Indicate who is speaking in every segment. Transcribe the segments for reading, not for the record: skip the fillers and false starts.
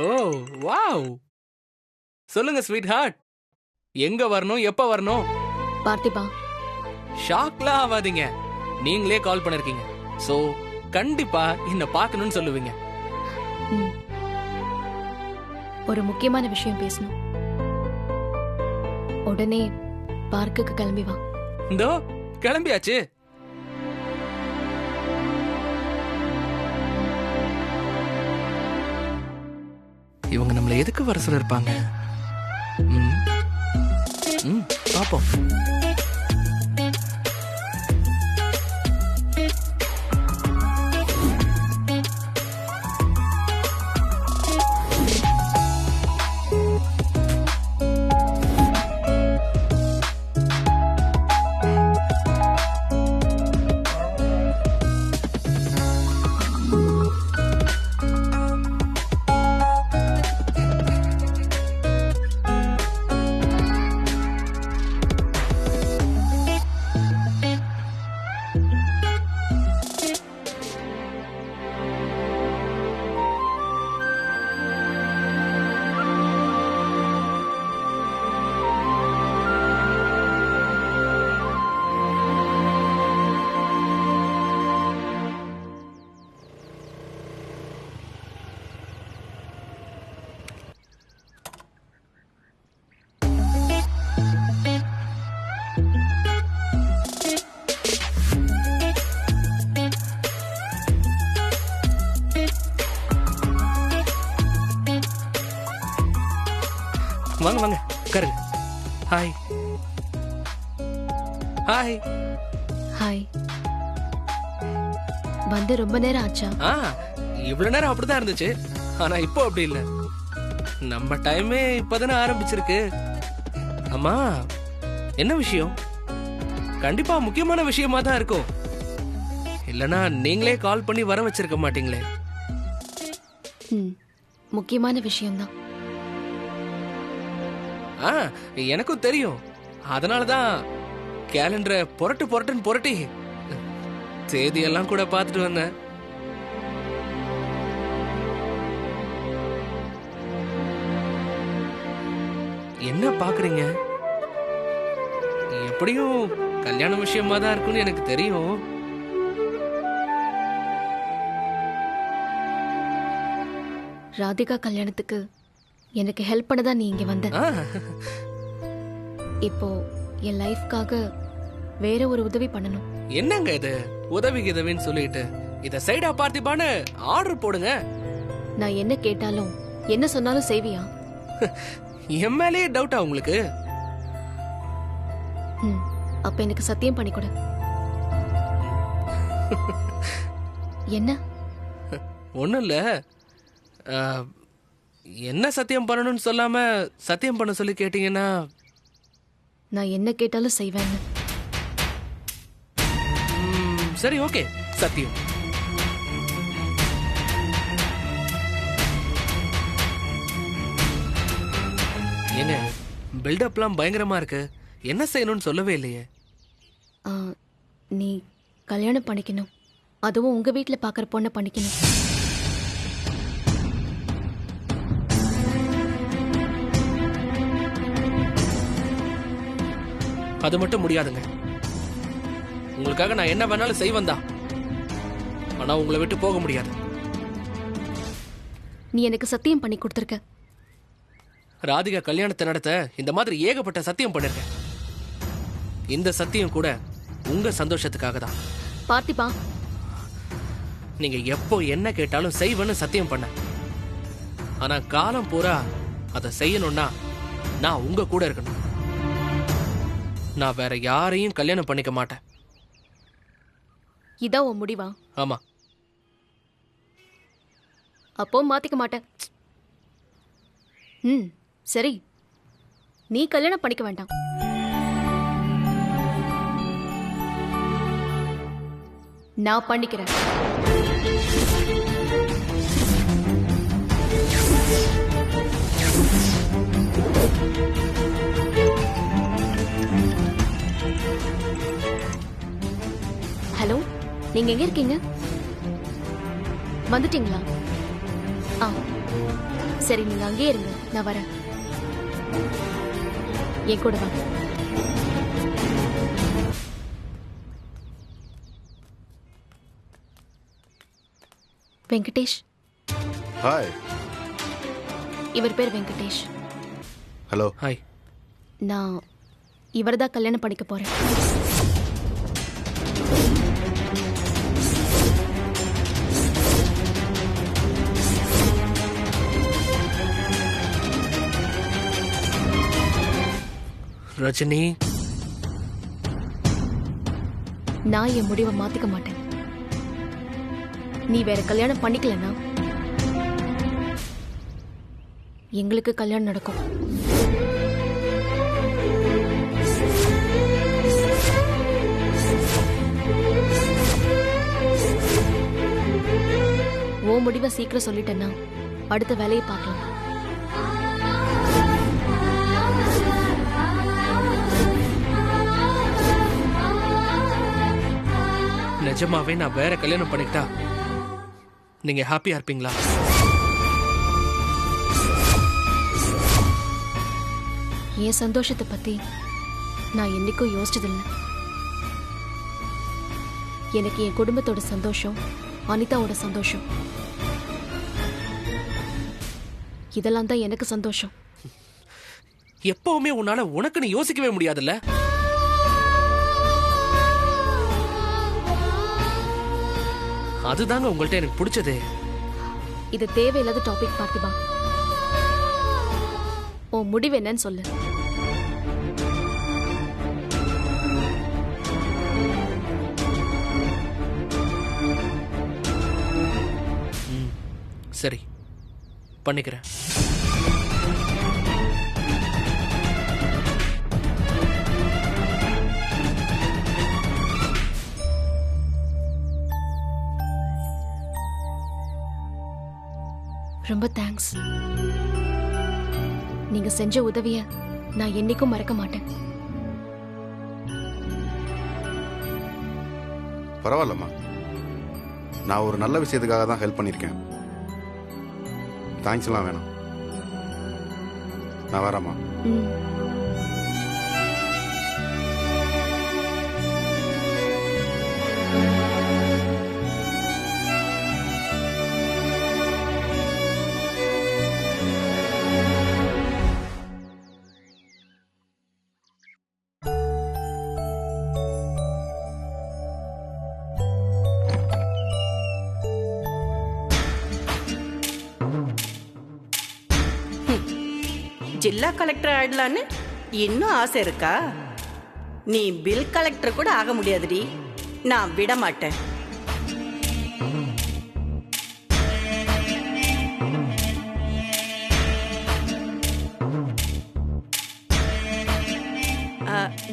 Speaker 1: ஓ wow. சொல்லுங்க sweet heart, எங்க வரணும், எப்ப வரணும்?
Speaker 2: பார்த்திபா,
Speaker 1: ஷாக்லாம் ஆகாதீங்க, நீங்களே கால் பண்ணிருக்கீங்க. சோ கண்டிப்பா என்ன பார்க்கணும்னு சொல்லுவீங்க.
Speaker 2: ம், ஒரு முக்கியமான விஷயம் பேசணும். உடனே பார்க்குக்கு கிளம்பி வா.
Speaker 1: இந்தோ கிளம்பியாச்சு. இவங்க நம்மள எதுக்கு வர சொல்லிருப்பாங்க? பாப்போம். வாங்க வாங்க உட்காருங்க. Hi hi
Speaker 2: hi. வந்து ரொம்ப நேரம் ஆச்சா?
Speaker 1: இவ்வளவு நேரம் அப்படிதான் இருந்துச்சு. ஆனா இப்போ அப்படி இல்ல, நம்ம டைமே இப்பதானே ஆரம்பிச்சிருக்கு. அம்மா, என்ன விஷயம்? கண்டிப்பா முக்கியமான விஷயமா தான் இருக்கும், இல்லனா நீங்களே கால் பண்ணி வர வச்சிருக்க மாட்டீங்களே.
Speaker 2: முக்கியமான விஷயம்தான்.
Speaker 1: எனக்கும் தெரியும். அதனாலதான் கேலண்டரை புரட்டுன்னு புரட்டி தேதியெல்லாம் கூட பார்த்துட்டு வந்தேன். என்ன பாக்குறீங்க? எப்படியும் கல்யாண விஷயமா தான் இருக்கும்னு எனக்கு தெரியும்.
Speaker 2: ராதிகா கல்யாணத்துக்கு எனக்கு ஹெல்ப் பண்ணதான் நீ இங்க வந்த. இப்போ என் லைஃப்காக வேற ஒரு உதவி பண்ணணும்.
Speaker 1: என்னங்க இது உதவி கிதவின்னு சொல்லிட்டு இத சைடா பார்த்திபான்னு ஆர்டர் போடுங்க.
Speaker 2: நான் என்ன கேட்டாலும் என்ன சொன்னாலும் செய்வியா?
Speaker 1: என் மேலேயே டவுட்டா உங்களுக்கு?
Speaker 2: அப்ப எனக்கு சத்தியம் பண்ணி கொடு. என்ன?
Speaker 1: ஒண்ணும் இல்ல, என்ன சத்தியம் பண்ணணும்னு சொல்லாம சத்தியம் பண்ண சொல்லி கேட்டீங்கன்னா?
Speaker 2: நான் என்ன கேட்டாலும் செய்வேன்.
Speaker 1: சரி, ஓகே, சத்தியம். என்ன பில்டப்லாம் பயங்கரமா இருக்கு, என்ன செய்யணும்னு சொல்லவே இல்லையே.
Speaker 2: நீ கல்யாணம் பண்ணிக்கணும், அதுவும் உங்க வீட்டுல பாக்குற பொண்ணை பண்ணிக்கணும்.
Speaker 1: அது மட்டும் முடியாதுங்க. உங்களுக்காக நான் என்ன வேணாலும் செய்வேன் தான், ஆனா உங்களை விட்டு போக முடியாது.
Speaker 2: நீ எனக்கு சத்தியம் பண்ணி கொடுத்திருக்க.
Speaker 1: ராதிகா கல்யாணத்தை நடத்த இந்த மாதிரி ஏகப்பட்ட சத்தியம் பண்ணிருக்கேன். இந்த சத்தியம் கூட உங்க சந்தோஷத்துக்காக தான்.
Speaker 2: பார்த்திபா,
Speaker 1: நீங்க எப்போ என்ன கேட்டாலும் செய்வேன்னு சத்தியம் பண்ண, ஆனா காலம் பூரா அதை செய்யணும்னா நான் உங்க கூட இருக்கணும். நான் வேற யாரையும் கல்யாணம் பண்ணிக்க மாட்டேன்.
Speaker 2: இதான் உன் முடிவா?
Speaker 1: ஆமா.
Speaker 2: அப்போ மாத்திக்க மாட்டேன். சரி, நீ கல்யாணம் பண்ணிக்க வேண்டாம். நான் பண்ணிக்கிறேன். ஹலோ, நீங்க எங்க இருக்கீங்க? வந்துட்டீங்களா? ஆ சரி, நீங்க அங்கேயே இருங்க, நான் வரேன். என் கூட வாங்க. வெங்கடேஷ்,
Speaker 3: ஹாய்.
Speaker 2: இவர் பேர் வெங்கடேஷ்.
Speaker 3: ஹலோ.
Speaker 1: ஹாய்.
Speaker 2: நான் இவர்தான் கல்யாணம் பண்ணிக்க போறேன்.
Speaker 1: ரஜினி,
Speaker 2: நான் என் முடிவை மாத்திக்க மாட்டேன். நீ வேற கல்யாணம் பண்ணிக்கலன்னா எங்களுக்கு கல்யாணம் நடக்கும். ஓ முடிவை சீக்கிரம் சொல்லிட்டேன்னா அடுத்த வேலையை பார்க்கலாம்.
Speaker 1: நிஜமாவே நான் வேற கல்யாணம் பண்ணிக்கிட்டா நீங்க ஹாப்பியா இருப்பீங்களா?
Speaker 2: என் சந்தோஷத்தை பத்தி நான் என்னைக்கும் யோசிச்சதில்லை. எனக்கு என் குடும்பத்தோட சந்தோஷம், அனிதாவோட சந்தோஷம், இதெல்லாம் தான் எனக்கு சந்தோஷம்.
Speaker 1: எப்பவுமே உன்னால உனக்குன்னு யோசிக்கவே முடியாதுல்ல? அதுதாங்க உங்கள்ட்ட எனக்கு பிடிச்சது.
Speaker 2: இது தேவையில்லாத டாபிக் பார்த்திபா. உன் முடிவு என்னன்னு சொல்லு.
Speaker 1: சரி, பண்ணிக்கிறேன்.
Speaker 2: ரொம்ப தேங்க்ஸ். நீங்க செஞ்ச உதவிய நான் என்னைக்கும் மறக்க மாட்டேன்.
Speaker 3: பரவாயில்லம்மா, நான் ஒரு நல்ல விஷயத்துக்காக தான் ஹெல்ப் பண்ணியிருக்கேன். தேங்க்ஸ்லாம் வேணாம். நான் வரேம்மா.
Speaker 2: ம்.
Speaker 4: ஜில்லா கலெக்டர் ஆயிடலான்னு இன்னும் ஆசை இருக்கா? நீ பில் கலெக்டர் கூட ஆக முடியாதுடி. நான் விட மாட்டேன்.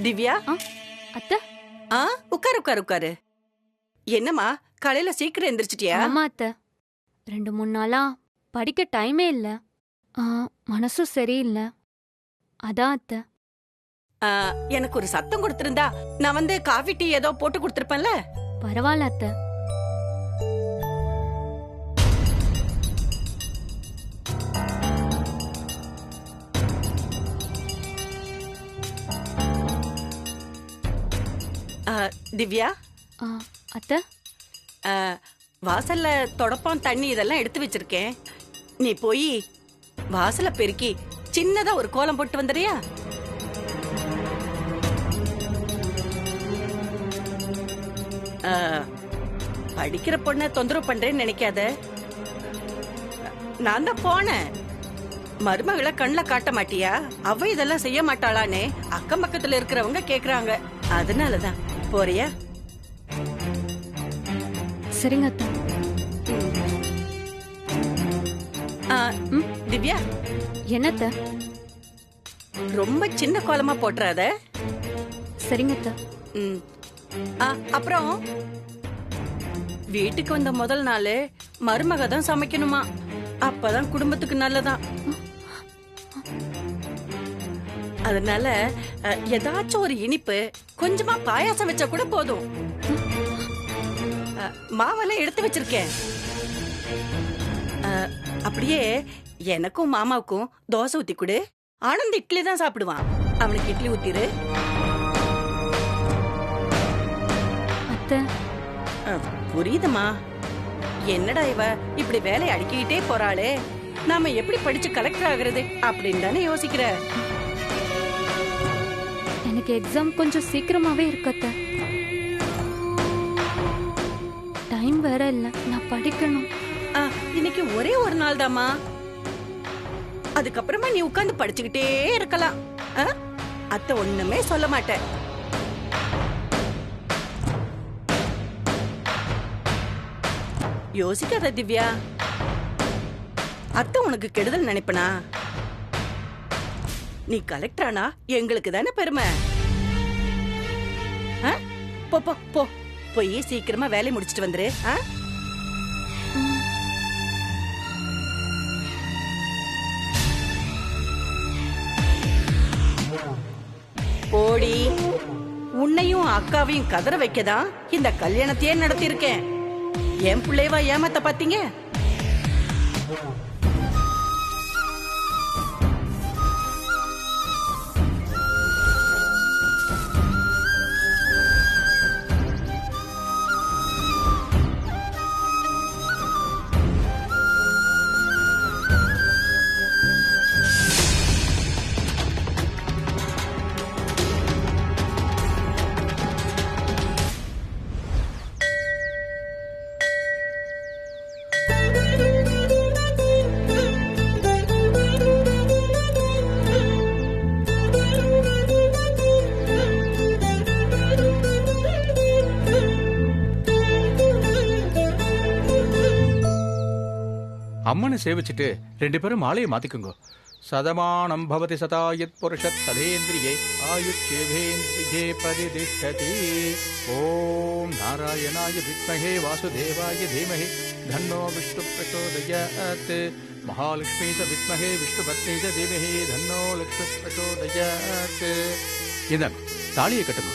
Speaker 4: திவ்யா,
Speaker 5: அத்தை.
Speaker 4: உட்காரு உட்காரு உட்காரு. என்னம்மா காலையில சீக்கிரம் எந்திரிச்சிட்டியா?
Speaker 5: ஆமா அத்தை, 2-3 நாளா படிக்க டைமே இல்ல. மனசும் சரியில்லை, அதான் அத்தை.
Speaker 4: எனக்கு ஒரு சத்தம் கொடுத்திருந்தா நான் வந்து காஃபி டீ ஏதோ போட்டு கொடுத்திருப்பேன்ல.
Speaker 5: பரவாயில்ல அத்தை.
Speaker 4: திவ்யா,
Speaker 5: அத்தை,
Speaker 4: வாசல்ல தொடப்பம் தண்ணி இதெல்லாம் எடுத்து வச்சிருக்கேன். நீ போய் வாசல பெருக்கி சின்னதா ஒரு கோலம் போட்டு வந்துறியா? படிக்கிற பொண்ண தொந்தரவு பண்றேன்னு நினைக்காத. நான் தான் போனேன். மருமகளை கண்ணுல காட்ட மாட்டியா? அவ இதெல்லாம் செய்ய மாட்டாளானே அக்கம் பக்கத்துல இருக்கிறவங்க கேக்குறாங்க. அதனாலதான். போறியா?
Speaker 5: சரிங்க அத்தை.
Speaker 4: திவ்யா,
Speaker 5: என்னத்த?
Speaker 4: ரொம்ப சின்ன கோலமா போட்டுறாத.
Speaker 5: சரிங்க அத்தை.
Speaker 4: அப்புறம் வீட்டுக்கு வந்த முதல் நாள் மருமக தான் சமைக்கணுமா. அப்பதான் குடும்பத்துக்கு நல்லதான். அதனால ஏதாச்சும் ஒரு இனிப்பு, கொஞ்சமா பாயாசம் வச்சா கூட போதும். மாவெல்லாம் எடுத்து வச்சிருக்கேன். அப்படியே எனக்கும் மாமாவுக்கும் தோசை ஊத்தி கொடு. ஆனந்த் இட்லி தான் சாப்பிடுவான். அவனுக்கு இட்லி ஊத்திரு.
Speaker 5: அத்தை,
Speaker 4: புரியுதுமா. என்னடா இவ இப்படி வேலையை அடுக்கிக்கிட்டே போறாளே, நாம எப்படி படிச்சு கலெக்டர் ஆகுறது அப்படின்னு தானே யோசிக்கிற.
Speaker 5: எனக்கு எக்ஸாம் கொஞ்சம் சீக்கிரமாவே இருக்கு அத்தை. டைம் வேற இல்ல, நான் படிக்கணும்.
Speaker 4: இன்னைக்கு ஒரே ஒரு நாள் தாமா, அதுக்கப்புறமா நீ உட்கார்ந்து படிச்சுக்கிட்டே இருக்கலாம். அத்தை ஒண்ணுமே சொல்ல மாட்டேன். யோசிக்காத திவ்யா, அத்தை உனக்கு கெடுதல் நினைப்பனா? நீ கலெக்டரானா எங்களுக்கு தானே பெருமை. போ போ போ, போய் சீக்கிரமா வேலையை முடிச்சிட்டு வந்துரு. போடி, உன்னையும் அக்காவையும் கதற வைக்கதான் இந்த கல்யாணத்தையே நடத்தியிருக்கேன். என் பிள்ளைவா ஏமாத்த பாத்தீங்க?
Speaker 6: அம்மனை சேவிச்சுட்டு 2 பேரும் மாலையை மாத்திக்குங்க. சதமானம் பவதி சதாயத் புருஷத் ததேந்திரியே ஆயுட்சேவேந்திரியே பிரதிதிஷ்டதி. ஓம் நாராயணாய வித்மஹே வாசுதேவாய தீமஹி தன்னோ விஷ்ணு பிரச்சோதயாத். மகாலட்சுமி ச வித்மஹே விஷ்ணுபத்னி ச தீமஹி தன்னோ லக்ஷ்மி பிரச்சோதயாத். இந்தாங்க, தாலியை கட்டுங்க.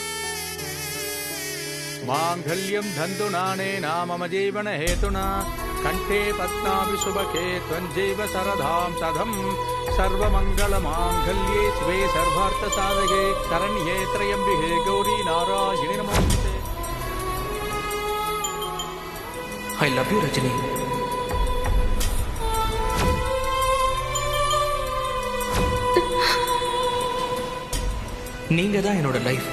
Speaker 6: மாங்கல்யம் தந்து நானே நாம ஜீவன ஹேதுனா கண்டே பத்னாபி சுபகே த்வஞ்சைவ சரதாம் சதம் சர்வமங்கள மாங்கல்யே சிவே சர்வார்த்த சாதகே சரண்யே த்ரயம்பிகே கௌரி நாராயணி நமோஸ்தே.
Speaker 1: I love you Rajini. நீங்க தான் என்னோட லைஃப்.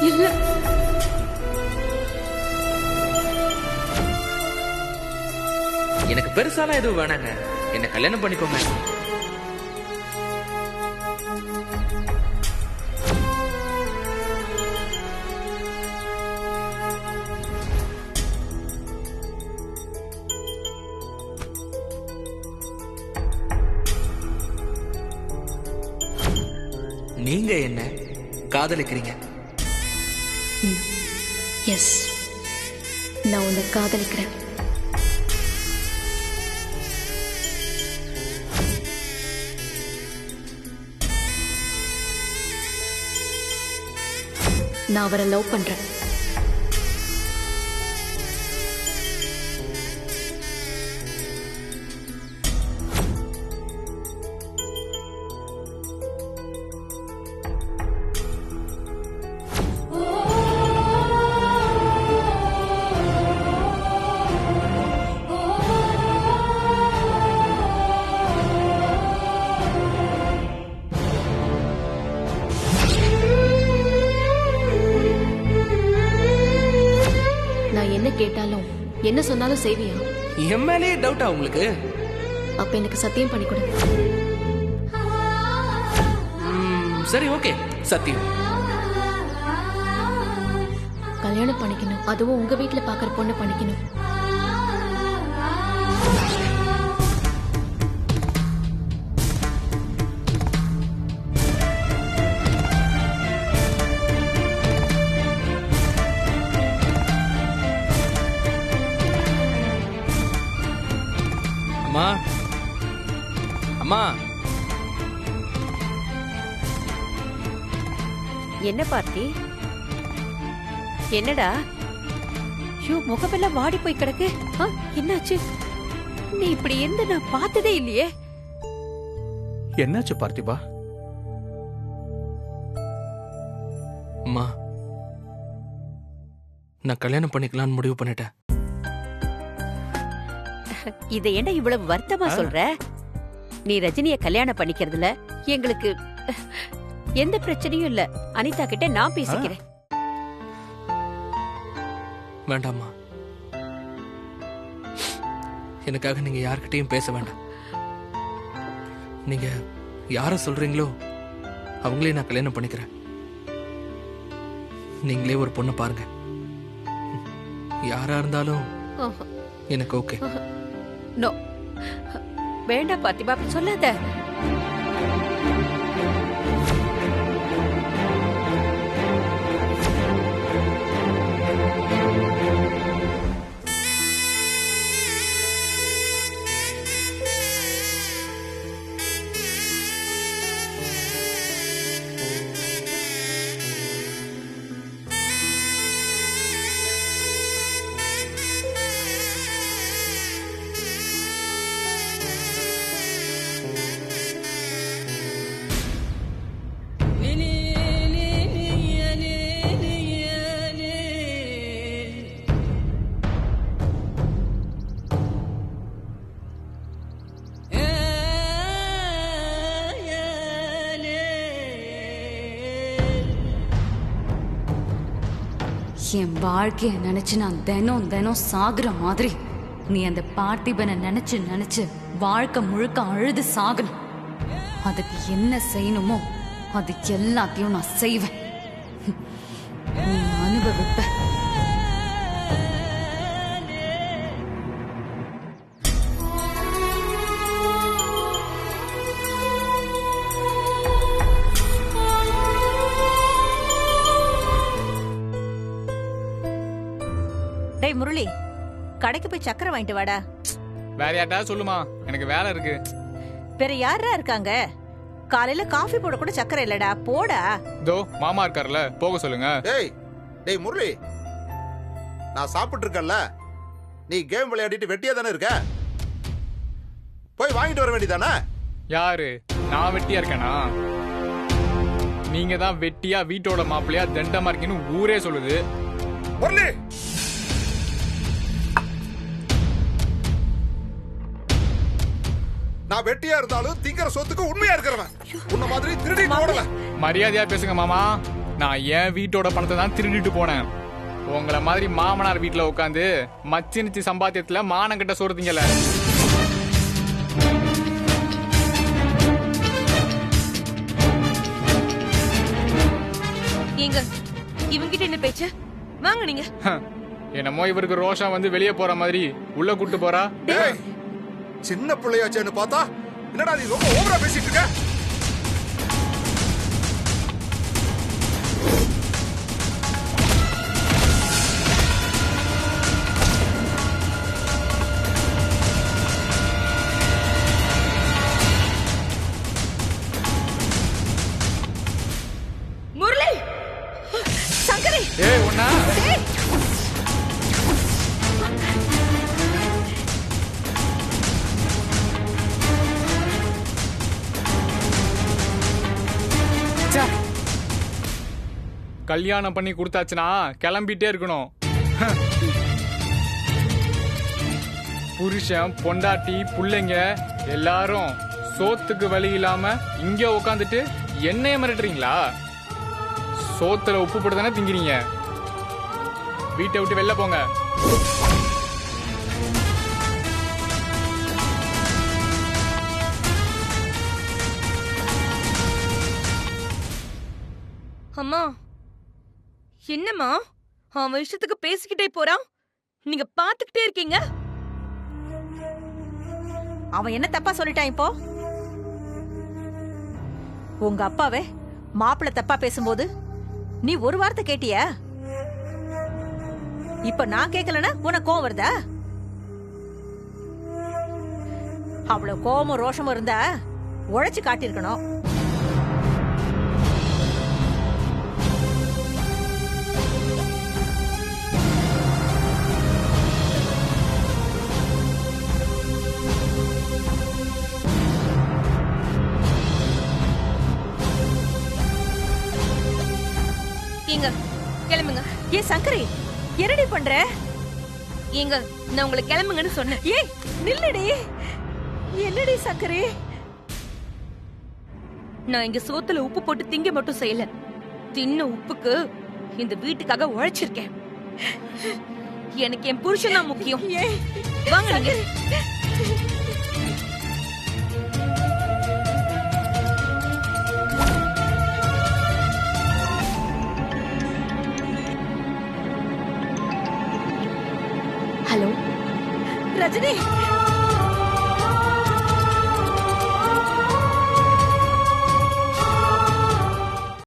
Speaker 2: இல்ல,
Speaker 1: எனக்கு பெருசாலாம் எதுவும் வேணாங்க, என்ன கல்யாணம் பண்ணிக்கோங்க. நீங்க என்ன காதலிக்கிறீங்க?
Speaker 2: எஸ், நான் உன்னை காதலிக்கிறேன். நான் அவரை லவ் பண்றேன். என்ன கேட்டாலும் என்ன சொன்னாலும் செய்வியா?
Speaker 1: என் மேலேயே டவுட்டா உங்களுக்கு?
Speaker 2: அப்ப எனக்கு சத்தியம் பண்ணி கொடு.
Speaker 1: சரி, ஓகே, சத்தியம்.
Speaker 2: கல்யாணம் பண்ணிக்கணும், அதுவும் உங்க வீட்டுல பாக்குற பொண்ணு பண்ணிக்கணும்.
Speaker 1: அம்மா, அம்மா.
Speaker 7: என்ன பார்த்தி? என்னடா ஐயோ முகமெல்லாம் வாடி போய் கிடக்கு. என்னாச்சு? நீ இப்படி இருந்து நான் பார்த்ததே இல்லையே.
Speaker 6: என்னாச்சு பார்த்திபா?
Speaker 1: அம்மா, நான் கல்யாணம் பண்ணிக்கலாம்னு முடிவு பண்ணிட்டேன்.
Speaker 7: இதை என்ன இவ்வளவு வருத்தமா சொல்ற? நீ ரஜினிய கல்யாணம் பண்ணிக்கிறதுல எங்களுக்கு எந்த பிரச்சனையும் இல்ல. அனிதா கிட்ட நான் பேசிக்கிறேன்.
Speaker 1: வேண்டாம்மா, எனக்காக நீங்க யார்கிட்டயும் பேச வேண்டாம். நீங்க யார சொல்றீங்களோ அவங்களே நான் கல்யாணம் பண்ணிக்கிறேன். நீங்களே ஒரு பொண்ணை பாருங்க. யாரா இருந்தாலும் எனக்கு ஓகே.
Speaker 7: நோ, வேண்டாம் பாத்திமா, அப்படி சொல்லாத.
Speaker 8: என் வாழ்க்கைய நினைச்சு நான் தினம் தினம் சாகுற மாதிரி நீ அந்த பார்த்திபனை நினைச்சு நினைச்சு வாழ்க்கை முழுக்க அழுது சாகணும். அதுக்கு என்ன செய்யணுமோ அது எல்லாத்தையும் நான் செய்வேன். நீ அனுபவிப்ப.
Speaker 7: டேய் முரளி, கடைக்கு போய் சக்கரை வாங்கிட்டு வாடா.
Speaker 6: வேற யார்ட்டா சொல்லுமா, எனக்கு வேலை இருக்கு.
Speaker 7: வேற யாரா இருக்காங்க? காலையில காஃபி போட கூட சக்கரை இல்லடா, போடா.
Speaker 6: தோ மாமா இருக்காருல, போக சொல்லுங்க.
Speaker 3: டேய் முரளி, நான் சாப்பிட்டு இருக்கேன்ல, நீ கேம் விளையாடிட்டு வெட்டியா தானே இருக்க? போய் வாங்கிட்டு வர வேண்டியதானே?
Speaker 6: யாரு? நான் வெட்டியா இருக்கேனா? நீங்க தான் வெட்டியா வீட்டோட மாப்பிள்ளையா தண்டமா இருக்கீன்னு ஊரே சொல்லுது.
Speaker 3: முரளி, நான் வெட்டியா இருந்தாலும் திங்கிற சொத்துக்கு உண்மையா இருக்கிறவன். உன்ன மாதிரி திருடி போடல.
Speaker 6: மரியாதையா பேசுங்க மாமா. நான் என் வீட்டோட பணத்தை தான் திருடிட்டு போனேன். உங்களை மாதிரி மாமனார் வீட்டுல உட்காந்து மச்சினிச்சு சம்பாத்தியத்துல மானம் கிட்ட சோறுத்தீங்கல்ல.
Speaker 7: எங்க இவங்கிட்ட என்ன பேச்சு? வாங்க நீங்க.
Speaker 6: என்னமோ இவருக்கு ரோஷம் வந்து வெளியே போற மாதிரி உள்ள கூட்டு போறா.
Speaker 3: சின்ன பிள்ளையாச்சேன்னு பார்த்தா என்னடா நீ ரொம்ப ஓவரா பேசிட்டு இருக்க?
Speaker 7: முரளி, சங்கரி,
Speaker 6: ஏய் ஒண்ணா கல்யாணம் பண்ணி கொடுத்தாச்சுன்னா கிளம்பிட்டே இருக்கணும். புருஷன் பொண்டாட்டி புள்ளைங்க எல்லாரும் சோத்துக்கு வழி இல்லாம இங்க உட்காந்துட்டு என்னைய மிரட்டுறீங்களா? சோத்துல உப்பு போட்டு தானே திங்கிறீங்க. வீட்டை விட்டு வெளில போங்க.
Speaker 9: அம்மா, என்னம்மா அவன் இஷ்டத்துக்கு பேசிக்கிட்டே போறான், நீங்க பாத்துக்கிட்டே இருக்கீங்க.
Speaker 7: அவன் என்ன தப்பா சொல்லிட்டான் இப்போ? உங்க அப்பாவே மாப்பிள்ள தப்பா பேசும்போது நீ ஒரு வார்த்தை கேட்டியா? இப்ப நான் கேட்கலன்னா உனக்கு கோவம் வருதா? அவ்வளவு கோவமும் ரோஷமும் இருந்தா உழைச்சு காட்டியிருக்கணும்.
Speaker 9: கிளம்புங்க.
Speaker 4: ஏ சங்கரி, என்னடி பண்ற?
Speaker 9: ஏங்க, நான் உங்களை கிளம்புங்கன்னு சொன்னேன்.
Speaker 4: ஏய் நில்லுடி. என்னடி சங்கரி?
Speaker 9: நான் இங்க சோத்துல உப்பு போட்டு திங்க மட்டும் செய்யல. தின்ன உப்புக்கு இந்த வீட்டுக்காக உழைச்சிருக்கேன். எனக்கு என் புருஷன் தான் முக்கியம்.
Speaker 4: ஏய்
Speaker 9: வாங்க நீங்க.
Speaker 2: ஹலோ
Speaker 4: ரஜினி,